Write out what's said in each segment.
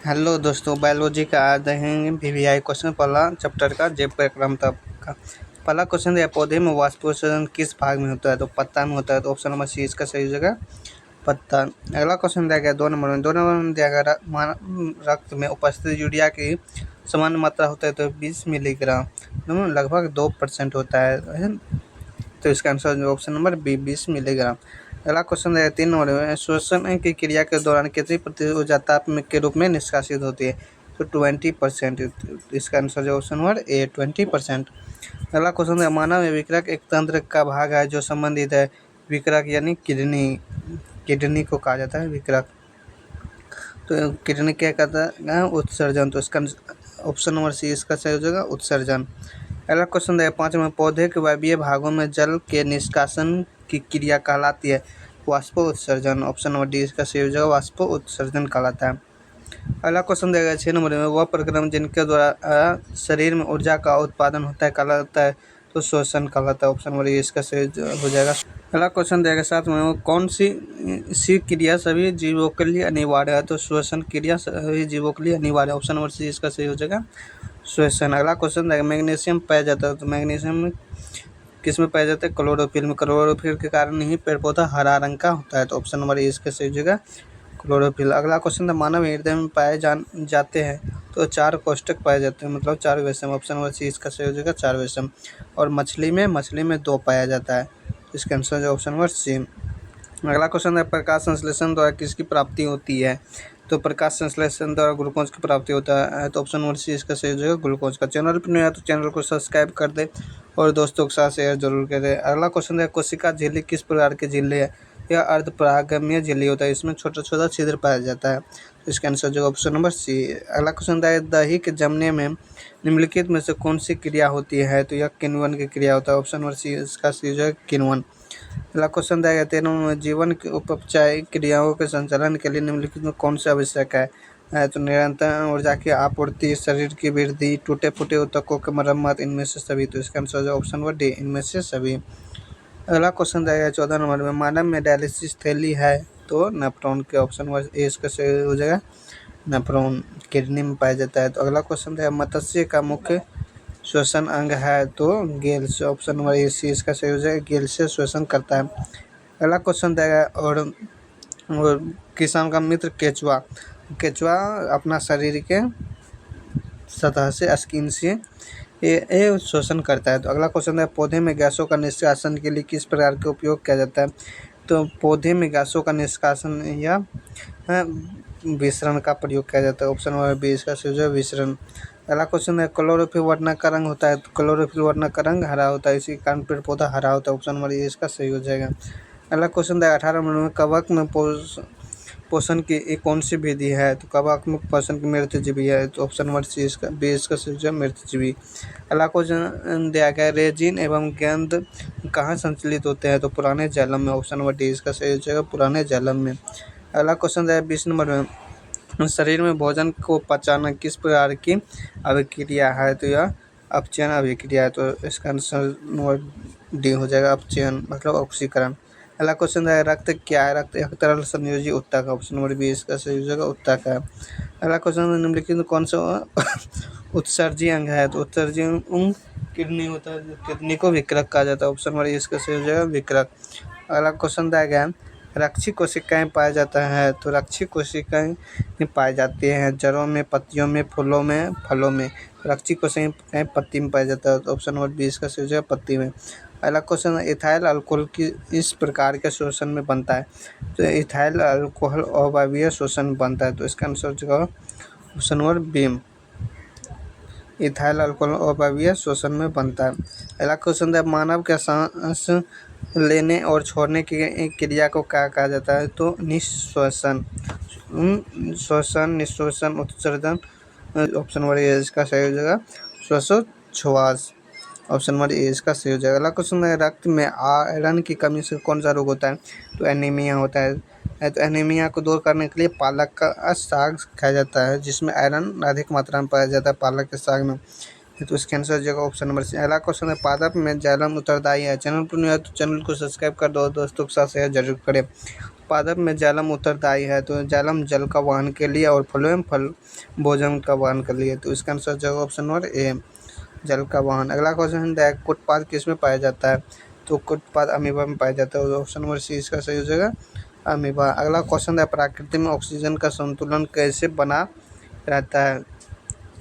Hello दोस्तों, biology का आज देखेंगे वीवीआई क्वेश्चन। पहला चैप्टर का जैव परिक्रम तक का पहला क्वेश्चन है, पौधे में वाष्पोत्सर्जन किस भाग में होता है? तो पत्ता में होता है। तो ऑप्शन नंबर सी इसका सही हो जाएगा, पत्ता। अगला क्वेश्चन दिया गया 2 नंबर में दिया गया रक्त में उपस्थित यूरिया की समान मात्रा होता है तो 20 मिलीग्राम, लगभग 2% होता है। तो इसका answer option number B 20 milligram. अगला क्वेश्चन है 3 नंबर में, श्वसन की क्रिया के दौरान कितनी प्रतिशत ऊर्जा ताप के रूप में निष्कासित होती है? तो 20%। इसका आंसर है ऑप्शन नंबर ए 20%। अगला क्वेश्चन है, मानव में विकृत एक तंत्र का भाग है जो संबंधित है विकृत यानी किडनी को कहा जाता है विकृत। तो किडनी क्या कहता है? उत्सर्जन। तो इसका ऑप्शन नंबर सी इसका सही हो जाएगा, उत्सर्जन। अगला क्वेश्चन है 5 में, पौधे के वायवीय भागों में जल के निष्कासन की क्रिया कहलाती है वाष्प उत्सर्जन। ऑप्शन नंबर डी इसका सही हो जाएगा, वाष्प उत्सर्जन कहलाता है। अगला क्वेश्चन देगा 6 नंबर में, वह प्रक्रम जिनके द्वारा शरीर में ऊर्जा का उत्पादन होता है कहलाता है तो श्वसन कहलाता है। ऑप्शन नंबर ए इसका सही हो जाएगा। अगला क्वेश्चन देगा 7 में, कौन सी क्रिया सभी जीवों के लिए अनिवार्य है? तो श्वसन क्रिया सभी जीवों के लिए अनिवार्य है। ऑप्शन नंबर सी इसका सही हो जाएगा, श्वसन। अगला क्वेश्चन है, मैग्नीशियम पाया जाता है तो मैग्नीशियम किस में पाया जाता है? क्लोरोफिल में। क्लोरोफिल के कारण ही पेड़ पौधा हरा रंग का होता है। तो ऑप्शन नंबर ए इसका सही हो जाएगा, क्लोरोफिल। अगला क्वेश्चन है, मानव हृदय में पाए जाते हैं तो 4 कोष्ठक पाए जाते हैं, मतलब 4 वैषम। ऑप्शन नंबर सी इसका सही हो जाएगा, 4 वैषम। और मछली में 2 पाया जाता है। इसका आंसर है ऑप्शन नंबर सी। अगला क्वेश्चन है, प्रकाश संश्लेषण द्वारा किसकी प्राप्ति होती है? तो प्रकाश संश्लेषण द्वारा ग्लूकोज की प्राप्ति होता है। तो ऑप्शन नंबर सी इसका सही हो जाएगा, ग्लूकोज का। चैनल पर नया तो चैनल को सब्सक्राइब कर दे और दोस्तों के साथ शेयर जरूर करें। अगला क्वेश्चन है, कोशिका झिल्ली किस प्रकार की झिल्ली है? यह अर्धपरागम्य झिल्ली होता है, इसमें छोटा छोटा छिद्र पाया जाता है। तो इसका आंसर जो ऑप्शन नंबर सी। अगला क्वेश्चन है, दही के जमने में निम्नलिखित में से कौन सी क्रिया होती है? तो यह किण्वन की क्रिया होता है। ऑप्शन नंबर सी इसका सही जो है, किण्वन। अगला क्वेश्चन दिया गया 13 में, जीवन की उपचारिक क्रियाओं के संचालन के लिए निम्नलिखित में कौन सा आवश्यक है? तो निरंतर ऊर्जा की आपूर्ति, शरीर की वृद्धि, टूटे फूटे ऊतकों की मरम्मत, इनमें से सभी। तो इसका आंसर है ऑप्शन नंबर डी, इनमें से सभी। अगला क्वेश्चन दिया गया 14 नंबर में, मानव में डायलिसिस थैली है तो नेफ्रॉन के। ऑप्शन नंबर ए इसका सही हो जाएगा, नेफ्रॉन किडनी में पाया जाता है। तो अगला क्वेश्चन है, मत्स्य का मुख्य श्वसन अंग है तो गिल्स। ऑप्शन नंबर ए सी इसका सही हो जाएगा, गिल्स से श्वसन करता है। अगला क्वेश्चन देगा और किसान का मित्र केचुआ अपना शरीर के सतह से स्किन से ये शोषण करता है। तो अगला क्वेश्चन है, पौधे में गैसों का निष्कासन के लिए किस प्रकार का उपयोग किया जाता है? तो पौधे में गैसों का निष्कासन या विसरण का प्रयोग किया जाता है। ऑप्शन नंबर बी इसका सही है, विसरण। अगला क्वेश्चन है, क्लोरोफिल वर्णक का रंग होता है तो क्लोरोफिल वर्णक का रंग हरा होता है, इसी कारण पेड़ पौधा हरा होता है। ऑप्शन नंबर ए इसका सही हो जाएगा। अगला क्वेश्चन है, 18 नंबर में, कवक में पोषण की एक कौन सी विधि है? तो कवक में पोषण की मृतजीवी है। तो ऑप्शन नंबर सी इसका बी इसका सही है, मृतजीवी। अगला क्वेश्चन दिया गया, रेजिन एवं गेंद कहाँ संचलित होते हैं? तो पुराने जालम में। ऑप्शन नंबर डी इसका सही हो जाएगा, पुराने जालम में। अगला क्वेश्चन है 20 नंबर में, शरीर में भोजन को पचाना किस प्रकार की अभिक्रिया है? तो यह अपचयन अभिक्रिया है। तो इसका आंसर नंबर डी हो जाएगा, अपचयन मतलब ऑक्सीकरण। अगला क्वेश्चन है, रक्त क्या है? रक्त एक तरल संयोजी उत्तक। ऑप्शन नंबर बी इसका सही हो जाएगा, उत्तक है। अगला क्वेश्चन है, निम्नलिखित में कौन सा उत्सर्जी अंग है? तो उत्सर्जी अंग किडनी होता है, किडनी को विकृत कहा जाता है। ऑप्शन नंबर ए इसका सही हो जाएगा, विकृत। अगला क्वेश्चन दिया गया, रक्षी कोशिकाएं पाया जाता है तो रक्षी कोशिकाएं पाई जाती हैं जड़ों में, पत्तियों में, फूलों में, फलों में। रक्षी कोशिकाएं पत्ती में पाया जाता है। तो ऑप्शन नंबर बी इसका सही हो जाएगा, पत्ती में। अगला क्वेश्चन है, इथाइल अल्कोहल की इस प्रकार के शोषण में बनता है? तो इथाइल अल्कोहल अवायवीय शोषण में बनता है। तो इसका आंसर जो option number B, ethyl alcohol अवायवीय शोषण में बनता है। अगला क्वेश्चन है, मानव के सांस लेने और छोड़ने की क्रिया को क्या कहा जाता है? तो निश्वसन, श्वसन, निश्वसन, उत्सर्जन। ऑप्शन नंबर ए इसका सही हो जाएगा, श्वासोच्छ्वास। ऑप्शन नंबर ए इसका सही हो जाएगा। अगला क्वेश्चन है, रक्त में आयरन की कमी से कौन सा रोग होता है? तो एनीमिया होता है। तो एनीमिया को दूर करने के लिए पालक का साग खाया जाता है जिसमें आयरन अधिक मात्रा में पाया जाता है, पालक के साग में। तो इसका आंसर जगह ऑप्शन नंबर सी। अगला क्वेश्चन है, पादप में जाइलम उत्तरदायी है। चैनल पर नहीं है तो चैनल को सब्सक्राइब कर दो, दोस्तों के साथ शेयर जरूर करें। पादप में जाइलम उत्तरदायी है, तो जाइलम जल का वहन के लिए और फ्लोएम फल भोजन का वहन के लिए। तो इसका आंसर जो ऑप्शन नंबर ए, जल का वहन। अगला क्वेश्चन है कुटपाद किस में पाया जाता है, तो कुटपाद अमीबा में पाया जाता है। ऑप्शन नंबर सी इसका सही हो जाएगा, अमीबा। अगला क्वेश्चन है प्रकृति में ऑक्सीजन का संतुलन कैसे बना रहता है,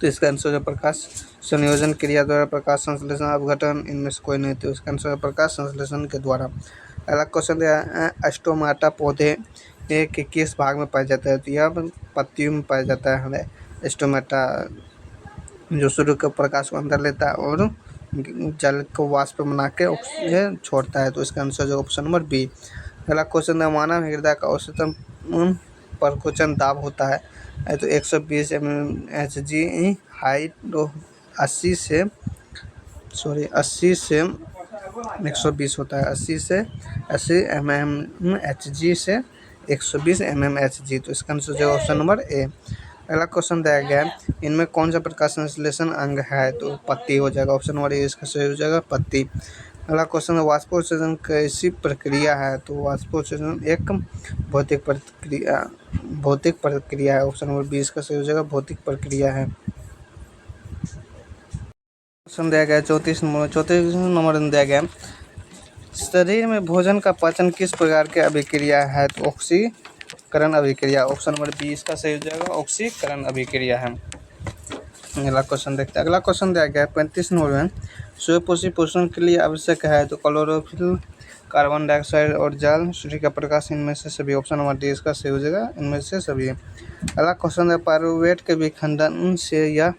तो इसका आंसर है प्रकाश संयोजन क्रिया द्वारा, प्रकाश संश्लेषण अपघटन, इनमें से कोई नहीं। तो इसका आंसर है प्रकाश संश्लेषण के द्वारा। अगला क्वेश्चन है स्टोमाटा पौधे के किस भाग में पाया जाता है, तो यह पत्तियों में पाया जाता है। स्टोमाटा जो सूर्य के प्रकाश को अंदर लेता है और जल को वाष्प बना के ऑक्सीजन छोड़ता है। तो इसका आंसर जो ऑप्शन नंबर बी। अगला क्वेश्चन है मानव हृदय का औसतन परकुचन दाब होता है, तो 120 mmHg हाइट 80 से 120 होता है, 80 से 80 mmHg से 120 mmHg। तो इसका आंसर जो ऑप्शन नंबर ए। अगला क्वेश्चन दिया गया है इनमें कौन सा प्रकाश संश्लेषण अंग है, तो पत्ती हो जाएगा, ऑप्शन नंबर ए इसका सही हो जाएगा, पत्ती। अगला क्वेश्चन है वाष्पोत्सर्जन कैसी प्रक्रिया है, तो वाष्पोत्सर्जन एक भौतिक प्रक्रिया है, ऑप्शन नंबर बी इसका सही हो जाएगा, भौतिक प्रक्रिया है। क्वेश्चन दिया गया 34 नंबर दिया गया शरीर में भोजन का पाचन किस प्रकार की अभिक्रिया है, तो ऑक्सीकरण अभिक्रिया, ऑप्शन नंबर बी इसका सही हो जाएगा, ऑक्सीकरण अभिक्रिया है। अगला क्वेश्चन देखते हैं। अगला क्वेश्चन दिया गया 35 नंबर में स्वपोषी पोषण के लिए आवश्यक है, तो क्लोरोफिल, कार्बन डाइऑक्साइड और जल, सूर्य का प्रकाश, इनमें से सभी, ऑप्शन नंबर डी इसका सही हो जाएगा, इनमें से सभी। अगला क्वेश्चन है पायरुवेट के विखंडन से यह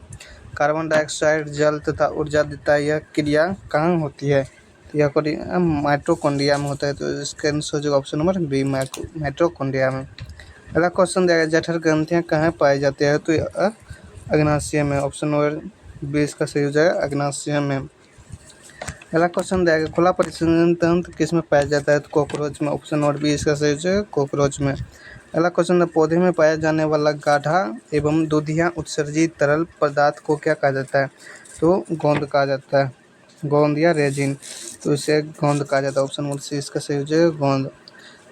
कार्बन डाइऑक्साइड, जल तथा ऊर्जा देता है, यह क्रिया कहाँ होती है, तो यह माइटोकॉन्ड्रिया में होता है। तो इसका आंसर हो जाएगा ऑप्शन नंबर बी, माइटोकॉन्ड्रिया में। अगला क्वेश्चन दिया गया जठर ग्रंथियाँ कहाँ पाई जाती है, तो अग्नाशय में, ऑप्शन नंबर बी इसका सही हो जाएगा, अग्नाशय में। अगला क्वेश्चन दिया गया खुला परिसंचरण तंत्र किस में पाया जाता है, तो कॉकरोच में, ऑप्शन नंबर बी इसका सही हो जाएगा, कॉकरोच में। अगला क्वेश्चन है पौधे में पाया जाने वाला गाढ़ा एवं दूधिया उत्सर्जित तरल पदार्थ को क्या कहा जाता है, तो गोंद कहा जाता है, गोंद या रेजिन, तो इसे गोंद कहा जाता है, ऑप्शन नंबर सी इसका सही हो जाएगा, गोंद।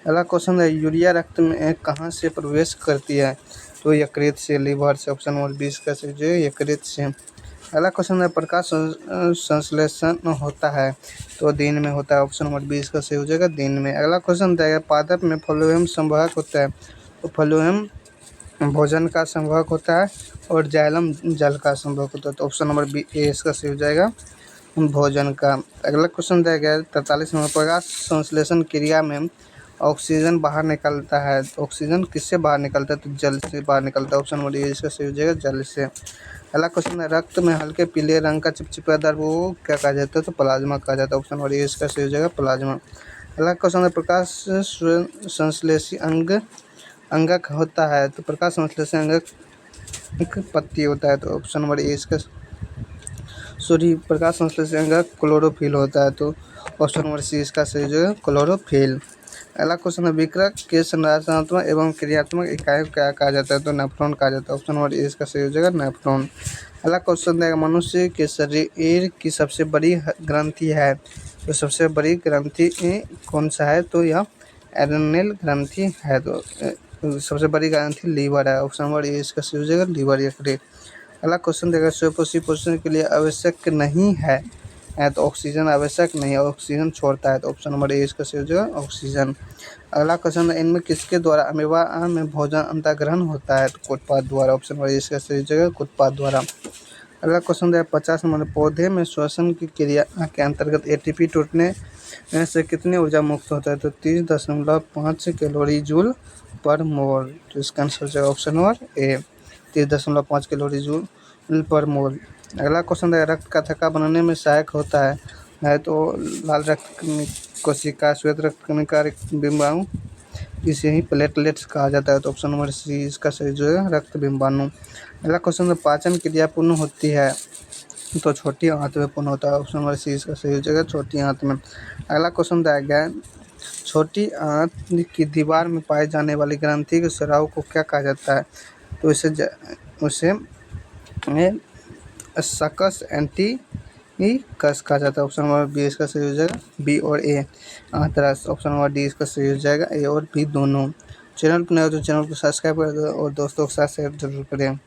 अगला क्वेश्चन है यूरिया रक्त में कहाँ से प्रवेश करती है, तो यकृत से, लीवर से, ऑप्शन नंबर 20 का सही जो है यकृत से। अगला क्वेश्चन है प्रकाश संश्लेषण होता है, तो दिन में होता है, ऑप्शन नंबर 20 का सही हो जाएगा, दिन में। अगला क्वेश्चन है पादप में फ्लोएम संवाहक होता है, तो फ्लोएम भोजन का संवाहक होता है और जाइलम जल का संवाहक होता है, तो ऑप्शन नंबर बी ए इसका सही हो जाएगा, भोजन का। अगला क्वेश्चन दिया गया 43 नंबर प्रकाश संश्लेषण क्रिया में ऑक्सीजन बाहर निकलता है, तो ऑक्सीजन किससे बाहर निकलता है, तो जल से बाहर निकलता है, ऑप्शन नंबर ए इसका सही हो जाएगा, जल से। अगला क्वेश्चन है रक्त में हल्के पीले रंग का चिपचिपा द्रव वो क्या कहा जाता है, तो प्लाज्मा कहा जाता है, ऑप्शन नंबर ए इसका सही हो जाएगा, प्लाज्मा। अगला क्वेश्चन है प्रकाश संश्लेषी अंगक होता है, तो प्रकाश संश्लेषी अंगक पत्ती होता है, तो ऑप्शन नंबर ए इसका सूर्य प्रकाश संश्लेषी अंगक क्लोरोफिल होता है, तो ऑप्शन नंबर सी इसका सही जो है क्लोरोफिल। अगला क्वेश्चन है विकृत के संरचनात्मक एवं क्रियात्मक इकाई क्या कहा जाता है, तो नेफ्रॉन कहा जाता है, ऑप्शन नंबर ए इसका सही हो जाएगा, नेफ्रॉन। अगला क्वेश्चन है मनुष्य के शरीर की सबसे बड़ी ग्रंथि है, तो सबसे बड़ी ग्रंथि कौन सा है, तो यह एड्रेनल ग्रंथि है, तो सबसे बड़ी ग्रंथि लीवर है, ऑप्शन नंबर ए इसका सही हो जाएगा, लीवर यकृत। अगला क्वेश्चन देगा स्वपोषी पोषण के लिए आवश्यक नहीं है, तो ऑक्सीजन आवश्यक नहीं है, ऑक्सीजन छोड़ता है, तो ऑप्शन नंबर ए इसका सही हो जाएगा, ऑक्सीजन। अगला क्वेश्चन है इनमें किसके द्वारा अमीबा में भोजन अंतःग्रहण होता है, तो कुटपाद द्वारा, ऑप्शन नंबर ए इसका सही हो जाएगा, कुटपाद द्वारा। अगला क्वेश्चन है 50 नंबर पौधे में श्वसन की क्रिया के अंतर्गत एटीपी टूटने से कितनी ऊर्जा मुक्त होता है, तो 30.5 कैलोरी जूल पर मोल, तो इसका आंसर हो जाएगा option number A, 30.5 calorie joule per mole. अगला क्वेश्चन है रक्त का थक्का बनाने में सहायक होता है, तो लाल रक्त कोशिका, श्वेत रक्त कणिका, बिंबाणु, इसे ही प्लेटलेट्स कहा जाता है, तो ऑप्शन नंबर सी इसका सही जो है रक्त बिंबाणु। अगला क्वेश्चन है पाचन क्रिया पूर्ण होती है, तो छोटी आंत में पूर्ण होता है, ऑप्शन नंबर सी इसका सही हो जाएगा, छोटी आंत में। अगला क्वेश्चन दिया गया छोटी आंत की दीवार में पाए जाने वाली ग्रंथि के स्राव को क्या कहा जाता है, तो उसे सकस ई कस कहा जाता है। ऑप्शन नंबर बी इसका सही हो जाएगा, बी और ए आंतरस। ऑप्शन नंबर डी इसका सही हो जाएगा, ए और बी दोनों। चैनल पर नए हो तो चैनल को सब्सक्राइब कर दो और दोस्तों के साथ शेयर जरूर करें।